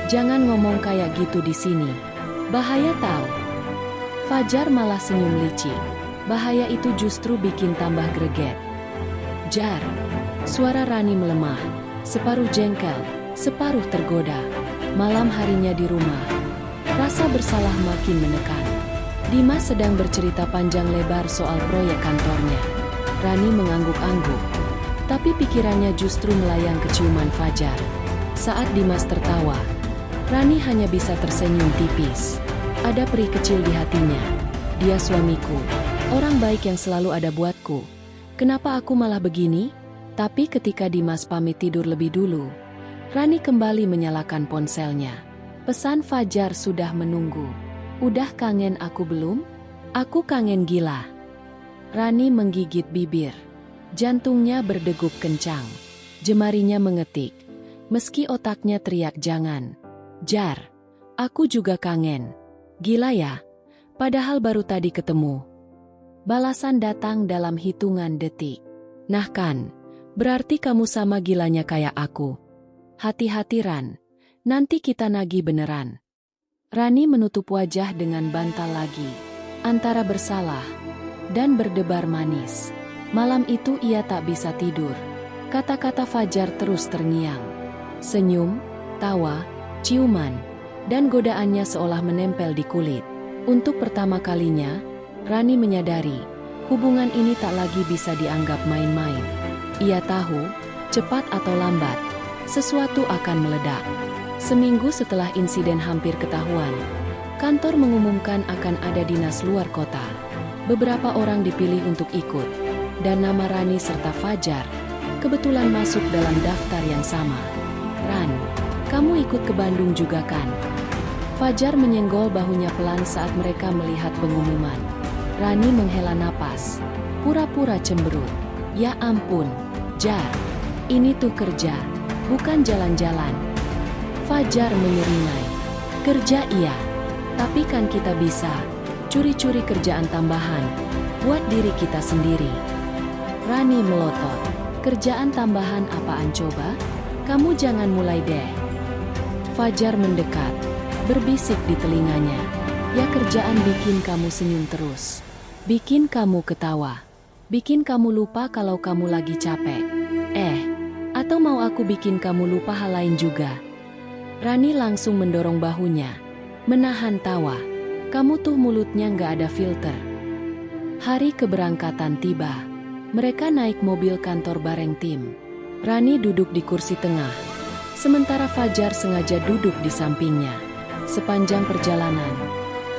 jangan ngomong kayak gitu di sini. Bahaya tahu." Fajar malah senyum licik. Bahaya itu justru bikin tambah greget. "Jar." Suara Rani melemah, separuh jengkel, separuh tergoda. Malam harinya di rumah, rasa bersalah makin menekan. Dimas sedang bercerita panjang lebar soal proyek kantornya. Rani mengangguk-angguk, tapi pikirannya justru melayang ke ciuman Fajar. Saat Dimas tertawa, Rani hanya bisa tersenyum tipis. Ada perih kecil di hatinya. Dia suamiku, orang baik yang selalu ada buatku. Kenapa aku malah begini? Tapi ketika Dimas pamit tidur lebih dulu, Rani kembali menyalakan ponselnya. Pesan Fajar sudah menunggu. "Udah kangen aku belum? Aku kangen gila." Rani menggigit bibir. Jantungnya berdegup kencang. Jemarinya mengetik. Meski otaknya teriak jangan. "Jar, aku juga kangen." "Gila ya? Padahal baru tadi ketemu." Balasan datang dalam hitungan detik. "Nah kan, berarti kamu sama gilanya kayak aku. Hati-hati Ran, nanti kita nagih beneran." Rani menutup wajah dengan bantal lagi, antara bersalah dan berdebar manis. Malam itu ia tak bisa tidur. Kata-kata Fajar terus terngiang. Senyum, tawa, ciuman, dan godaannya seolah menempel di kulit. Untuk pertama kalinya, Rani menyadari, hubungan ini tak lagi bisa dianggap main-main. Ia tahu, cepat atau lambat, sesuatu akan meledak. Seminggu setelah insiden hampir ketahuan, kantor mengumumkan akan ada dinas luar kota. Beberapa orang dipilih untuk ikut, dan nama Rani serta Fajar kebetulan masuk dalam daftar yang sama. "Ran, kamu ikut ke Bandung juga kan?" Fajar menyenggol bahunya pelan saat mereka melihat pengumuman. Rani menghela napas, pura-pura cemberut. "Ya ampun, Jar, ini tuh kerja, bukan jalan-jalan." Fajar menyeringai. "Kerja iya, tapi kan kita bisa curi-curi kerjaan tambahan buat diri kita sendiri." Rani melotot. "Kerjaan tambahan apaan coba? Kamu jangan mulai deh." Fajar mendekat, berbisik di telinganya. "Ya kerjaan bikin kamu senyum terus, bikin kamu ketawa, bikin kamu lupa kalau kamu lagi capek. Atau mau aku bikin kamu lupa hal lain juga?" Rani langsung mendorong bahunya, menahan tawa. "Kamu tuh mulutnya nggak ada filter." Hari keberangkatan tiba. Mereka naik mobil kantor bareng tim. Rani duduk di kursi tengah, sementara Fajar sengaja duduk di sampingnya. Sepanjang perjalanan,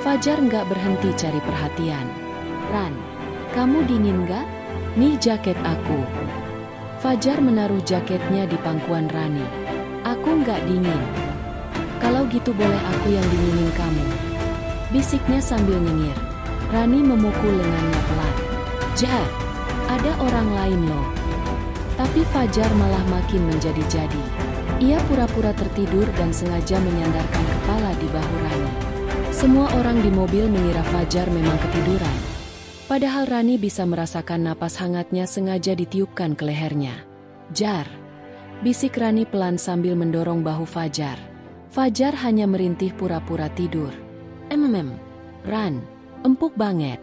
Fajar nggak berhenti cari perhatian. "Ran, kamu dingin nggak? Nih jaket aku." Fajar menaruh jaketnya di pangkuan Rani. "Aku nggak dingin. Kalau gitu boleh aku yang dinginin kamu," bisiknya sambil nyengir. Rani memukul lengannya pelan. "Jar, ada orang lain loh." Tapi Fajar malah makin menjadi-jadi. Ia pura-pura tertidur dan sengaja menyandarkan kepala di bahu Rani. Semua orang di mobil mengira Fajar memang ketiduran. Padahal Rani bisa merasakan napas hangatnya sengaja ditiupkan ke lehernya. "Jar," bisik Rani pelan sambil mendorong bahu Fajar. Fajar hanya merintih pura-pura tidur. Ran, empuk banget."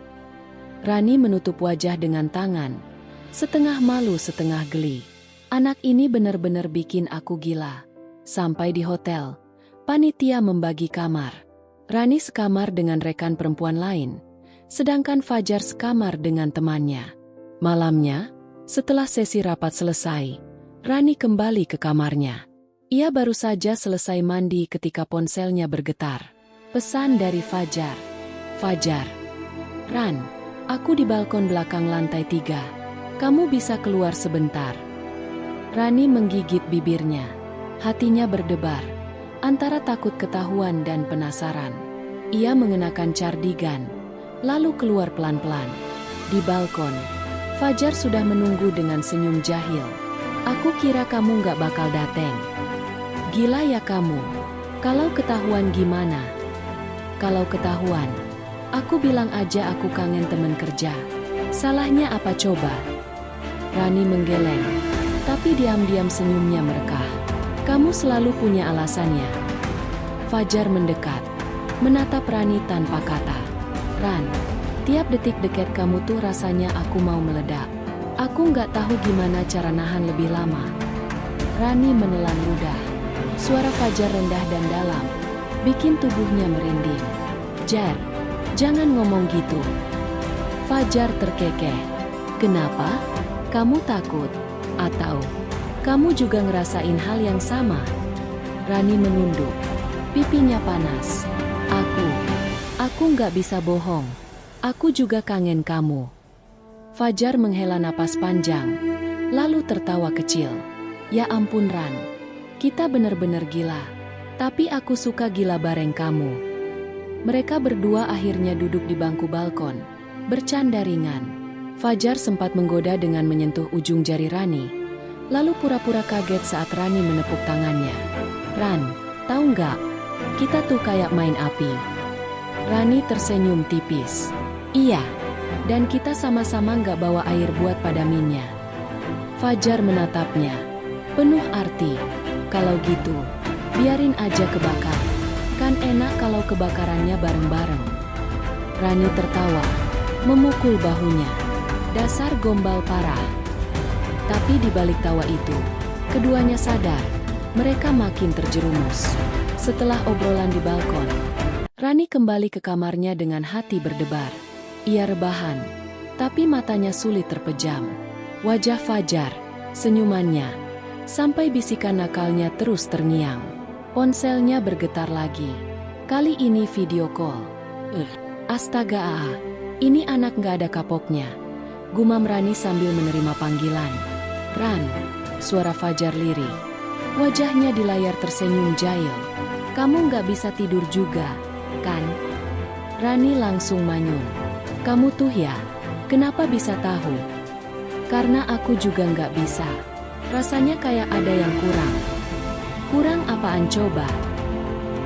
Rani menutup wajah dengan tangan, setengah malu setengah geli. "Anak ini benar-benar bikin aku gila." Sampai di hotel, panitia membagi kamar. Rani sekamar dengan rekan perempuan lain, sedangkan Fajar sekamar dengan temannya. Malamnya, setelah sesi rapat selesai, Rani kembali ke kamarnya. Ia baru saja selesai mandi ketika ponselnya bergetar. Pesan dari Fajar. "Fajar, Ran, aku di balkon belakang lantai 3. Kamu bisa keluar sebentar." Rani menggigit bibirnya. Hatinya berdebar, antara takut ketahuan dan penasaran. Ia mengenakan cardigan, lalu keluar pelan-pelan. Di balkon, Fajar sudah menunggu dengan senyum jahil. "Aku kira kamu gak bakal dateng. Gila ya kamu. Kalau ketahuan gimana?" "Kalau ketahuan, aku bilang aja aku kangen temen kerja. Salahnya apa coba?" Rani menggeleng, tapi diam-diam senyumnya merekah. "Kamu selalu punya alasannya." Fajar mendekat, menatap Rani tanpa kata. "Ran, tiap detik deket kamu tuh rasanya aku mau meledak. Aku nggak tahu gimana cara nahan lebih lama." Rani menelan ludah. Suara Fajar rendah dan dalam, bikin tubuhnya merinding. "Jar, jangan ngomong gitu." Fajar terkekeh. "Kenapa? Kamu takut? Atau kamu juga ngerasain hal yang sama?" Rani menunduk, pipinya panas. Aku nggak bisa bohong. Aku juga kangen kamu." Fajar menghela napas panjang, lalu tertawa kecil. "Ya ampun Ran, kita bener-bener gila. Tapi aku suka gila bareng kamu." Mereka berdua akhirnya duduk di bangku balkon, bercanda ringan. Fajar sempat menggoda dengan menyentuh ujung jari Rani, lalu pura-pura kaget saat Rani menepuk tangannya. "Ran, tahu nggak? Kita tuh kayak main api." Rani tersenyum tipis. "Iya, dan kita sama-sama nggak bawa air buat padaminnya." Fajar menatapnya, penuh arti. "Kalau gitu, biarin aja kebakar. Kan enak kalau kebakarannya bareng-bareng." Rani tertawa, memukul bahunya. "Dasar gombal parah." Tapi di balik tawa itu, keduanya sadar, mereka makin terjerumus. Setelah obrolan di balkon, Rani kembali ke kamarnya dengan hati berdebar. Ia rebahan, tapi matanya sulit terpejam. Wajah Fajar, senyumannya, sampai bisikan nakalnya terus terngiang. Ponselnya bergetar lagi. Kali ini video call. Astaga, ini anak gak ada kapoknya. Gumam Rani sambil menerima panggilan. Ran, suara Fajar lirih. Wajahnya di layar tersenyum jahil. Kamu gak bisa tidur juga, kan? Rani langsung manyun. Kamu tuh ya, kenapa bisa tahu? Karena aku juga gak bisa. Rasanya kayak ada yang kurang. Kurang apaan coba?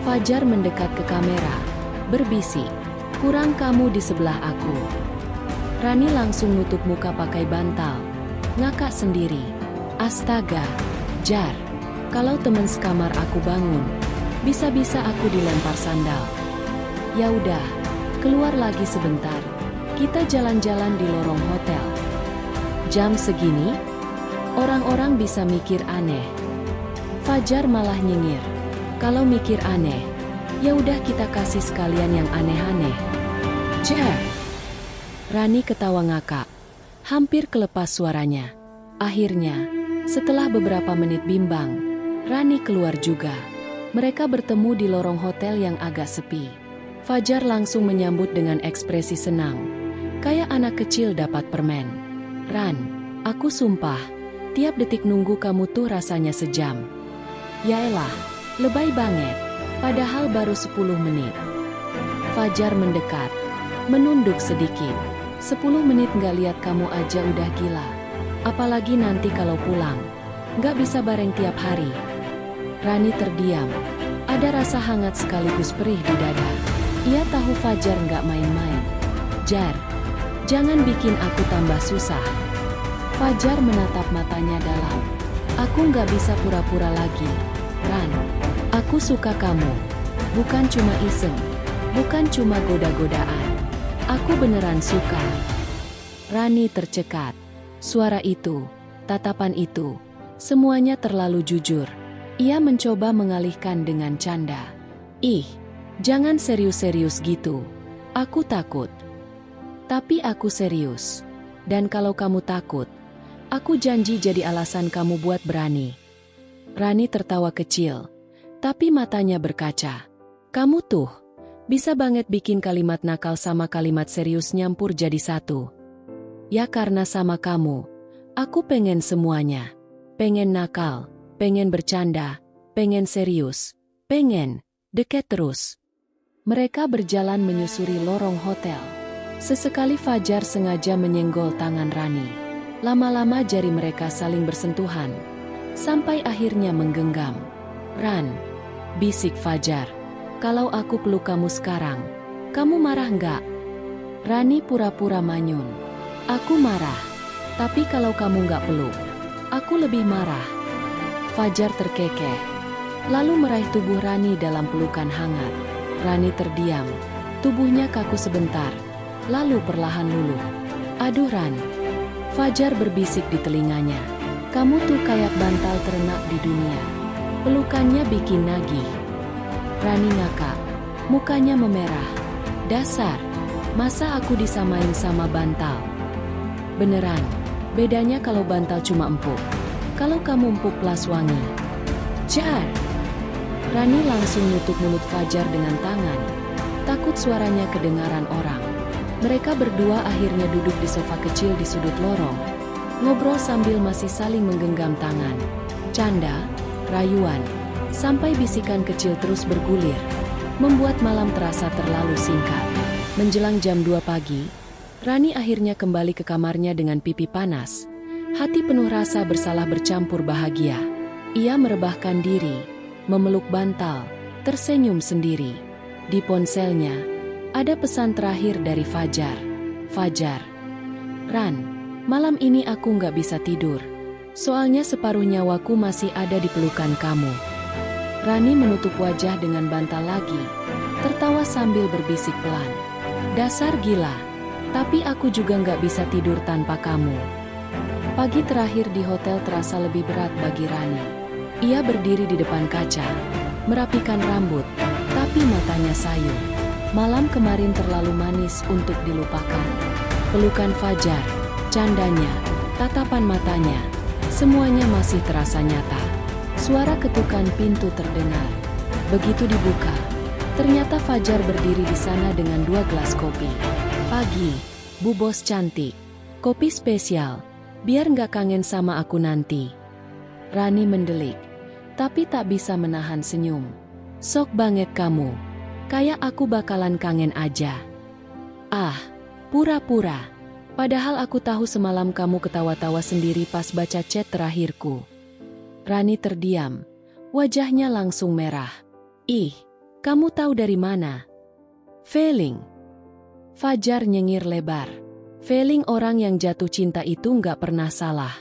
Fajar mendekat ke kamera, berbisik. Kurang kamu di sebelah aku. Rani langsung nutup muka pakai bantal. Ngakak sendiri. Astaga, Jar. Kalau teman sekamar aku bangun, bisa-bisa aku dilempar sandal. Ya udah, keluar lagi sebentar. Kita jalan-jalan di lorong hotel. Jam segini, orang-orang bisa mikir aneh. Fajar malah nyengir. Kalau mikir aneh, ya udah kita kasih sekalian yang aneh-aneh. Jar. Rani ketawa ngakak. Hampir kelepas suaranya. Akhirnya, setelah beberapa menit bimbang, Rani keluar juga. Mereka bertemu di lorong hotel yang agak sepi. Fajar langsung menyambut dengan ekspresi senang. Kayak anak kecil dapat permen. Ran, aku sumpah, tiap detik nunggu kamu tuh rasanya sejam. Yaelah, lebay banget. Padahal baru 10 menit. Fajar mendekat, menunduk sedikit. 10 menit gak lihat kamu aja udah gila. Apalagi nanti kalau pulang. Gak bisa bareng tiap hari. Rani terdiam. Ada rasa hangat sekaligus perih di dada. Ia tahu Fajar gak main-main. Jar, jangan bikin aku tambah susah. Fajar menatap matanya dalam. Aku gak bisa pura-pura lagi. Ran, aku suka kamu. Bukan cuma iseng. Bukan cuma goda-godaan. Aku beneran suka. Rani tercekat. Suara itu, tatapan itu, semuanya terlalu jujur. Ia mencoba mengalihkan dengan canda. Ih, jangan serius-serius gitu. Aku takut. Tapi aku serius. Dan kalau kamu takut, aku janji jadi alasan kamu buat berani. Rani tertawa kecil, tapi matanya berkaca. Kamu tuh, bisa banget bikin kalimat nakal sama kalimat serius nyampur jadi satu. Ya karena sama kamu, aku pengen semuanya. Pengen nakal, pengen bercanda, pengen serius, pengen deket terus. Mereka berjalan menyusuri lorong hotel. Sesekali Fajar sengaja menyenggol tangan Rani. Lama-lama jari mereka saling bersentuhan, sampai akhirnya menggenggam. Ran, bisik Fajar, kalau aku peluk kamu sekarang, kamu marah nggak? Rani pura-pura manyun. Aku marah, tapi kalau kamu nggak peluk, aku lebih marah. Fajar terkekeh, lalu meraih tubuh Rani dalam pelukan hangat. Rani terdiam, tubuhnya kaku sebentar, lalu perlahan luluh. Aduh Ran, Fajar berbisik di telinganya. Kamu tuh kayak bantal terenak di dunia. Pelukannya bikin nagih. Rani ngakak, mukanya memerah. Dasar, masa aku disamain sama bantal? Beneran, bedanya kalau bantal cuma empuk. Kalau kamu empuk plus wangi. Jar! Rani langsung nutup mulut Fajar dengan tangan. Takut suaranya kedengaran orang. Mereka berdua akhirnya duduk di sofa kecil di sudut lorong. Ngobrol sambil masih saling menggenggam tangan. Canda, rayuan, sampai bisikan kecil terus bergulir. Membuat malam terasa terlalu singkat. Menjelang jam 2 pagi, Rani akhirnya kembali ke kamarnya dengan pipi panas. Hati penuh rasa bersalah bercampur bahagia. Ia merebahkan diri, memeluk bantal, tersenyum sendiri. Di ponselnya, ada pesan terakhir dari Fajar. Fajar, Ran, malam ini aku nggak bisa tidur. Soalnya separuh nyawaku masih ada di pelukan kamu. Rani menutup wajah dengan bantal lagi, tertawa sambil berbisik pelan. Dasar gila, tapi aku juga nggak bisa tidur tanpa kamu. Pagi terakhir di hotel terasa lebih berat bagi Rani. Ia berdiri di depan kaca, merapikan rambut, tapi matanya sayu. Malam kemarin terlalu manis untuk dilupakan. Pelukan Fajar, candanya, tatapan matanya, semuanya masih terasa nyata. Suara ketukan pintu terdengar. Begitu dibuka, ternyata Fajar berdiri di sana dengan 2 gelas kopi. "Pagi, Bu Bos cantik. Kopi spesial. Biar nggak kangen sama aku nanti." Rani mendelik, tapi tak bisa menahan senyum. "Sok banget kamu. Kayak aku bakalan kangen aja." "Ah, pura-pura. Padahal aku tahu semalam kamu ketawa-tawa sendiri pas baca chat terakhirku." Rani terdiam. Wajahnya langsung merah. "Ih, kamu tahu dari mana?" "Feeling." Fajar nyengir lebar. Feeling orang yang jatuh cinta itu nggak pernah salah.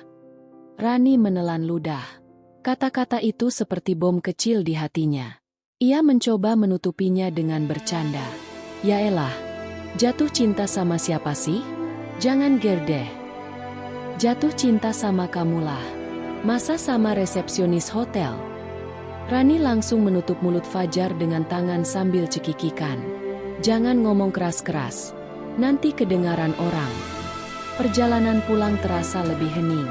Rani menelan ludah. Kata-kata itu seperti bom kecil di hatinya. Ia mencoba menutupinya dengan bercanda. "Yaelah, jatuh cinta sama siapa sih? Jangan gerdeh. Jatuh cinta sama kamulah. Masa sama resepsionis hotel?" Rani langsung menutup mulut Fajar dengan tangan sambil cekikikan. "Jangan ngomong keras-keras. Nanti kedengaran orang." Perjalanan pulang terasa lebih hening.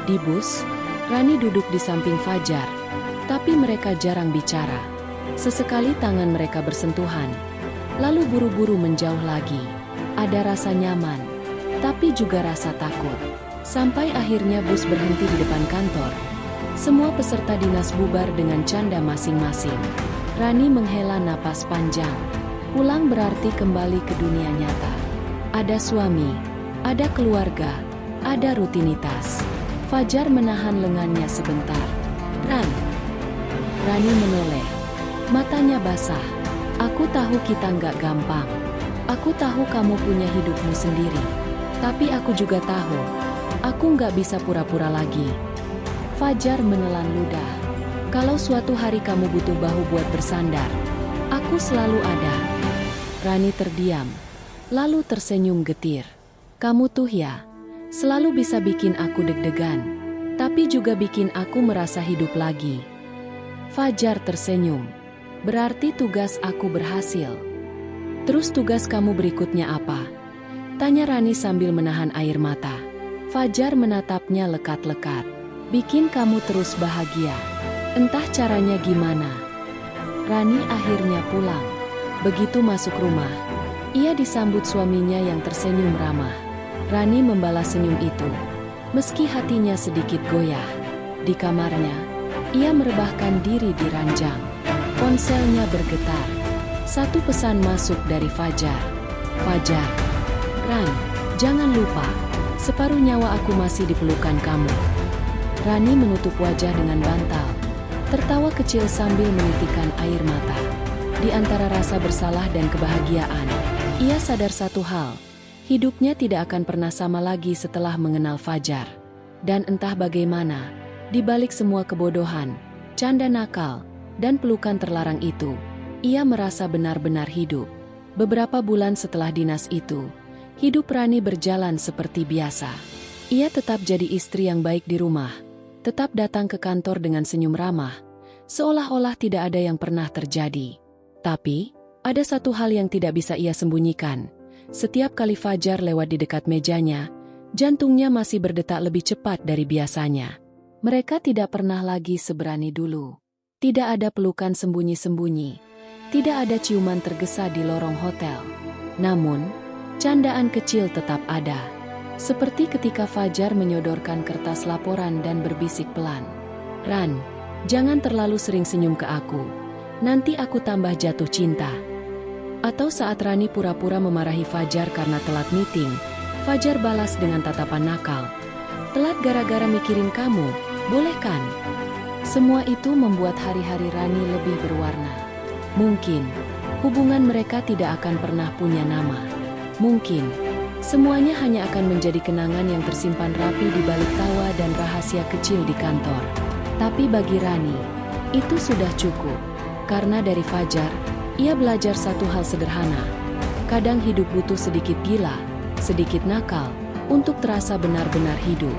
Di bus, Rani duduk di samping Fajar, tapi mereka jarang bicara. Sesekali tangan mereka bersentuhan, lalu buru-buru menjauh lagi. Ada rasa nyaman, tapi juga rasa takut. Sampai akhirnya bus berhenti di depan kantor. Semua peserta dinas bubar dengan canda masing-masing. Rani menghela napas panjang. Pulang berarti kembali ke dunia nyata. Ada suami, ada keluarga, ada rutinitas. Fajar menahan lengannya sebentar. Rani menoleh. Matanya basah. "Aku tahu kita nggak gampang. Aku tahu kamu punya hidupmu sendiri. Tapi aku juga tahu, aku nggak bisa pura-pura lagi." Fajar menelan ludah. "Kalau suatu hari kamu butuh bahu buat bersandar, aku selalu ada." Rani terdiam, lalu tersenyum getir. "Kamu tuh ya, selalu bisa bikin aku deg-degan, tapi juga bikin aku merasa hidup lagi." Fajar tersenyum. "Berarti tugas aku berhasil. Terus tugas kamu berikutnya apa?" tanya Rani sambil menahan air mata. Fajar menatapnya lekat-lekat. "Bikin kamu terus bahagia. Entah caranya gimana." Rani akhirnya pulang. Begitu masuk rumah, ia disambut suaminya yang tersenyum ramah. Rani membalas senyum itu, meski hatinya sedikit goyah. Di kamarnya, ia merebahkan diri di ranjang. Ponselnya bergetar. Satu pesan masuk dari Fajar. "Fajar, Ran, jangan lupa, separuh nyawa aku masih di pelukan kamu." Rani menutup wajah dengan bantal, tertawa kecil sambil menitikkan air mata. Di antara rasa bersalah dan kebahagiaan, ia sadar satu hal, hidupnya tidak akan pernah sama lagi setelah mengenal Fajar. Dan entah bagaimana, di balik semua kebodohan, canda nakal, dan pelukan terlarang itu, ia merasa benar-benar hidup. Beberapa bulan setelah dinas itu, hidup Rani berjalan seperti biasa. Ia tetap jadi istri yang baik di rumah, tetap datang ke kantor dengan senyum ramah, seolah-olah tidak ada yang pernah terjadi. Tapi, ada satu hal yang tidak bisa ia sembunyikan. Setiap kali Fajar lewat di dekat mejanya, jantungnya masih berdetak lebih cepat dari biasanya. Mereka tidak pernah lagi seberani dulu. Tidak ada pelukan sembunyi-sembunyi. Tidak ada ciuman tergesa di lorong hotel. Namun, candaan kecil tetap ada. Seperti ketika Fajar menyodorkan kertas laporan dan berbisik pelan. "Ran, jangan terlalu sering senyum ke aku. Nanti aku tambah jatuh cinta." Atau saat Rani pura-pura memarahi Fajar karena telat meeting, Fajar balas dengan tatapan nakal. "Telat gara-gara mikirin kamu, boleh kan?" Semua itu membuat hari-hari Rani lebih berwarna. Mungkin, hubungan mereka tidak akan pernah punya nama. Mungkin, semuanya hanya akan menjadi kenangan yang tersimpan rapi di balik tawa dan rahasia kecil di kantor. Tapi bagi Rani, itu sudah cukup. Karena dari Fajar, ia belajar satu hal sederhana. Kadang hidup butuh sedikit gila, sedikit nakal, untuk terasa benar-benar hidup.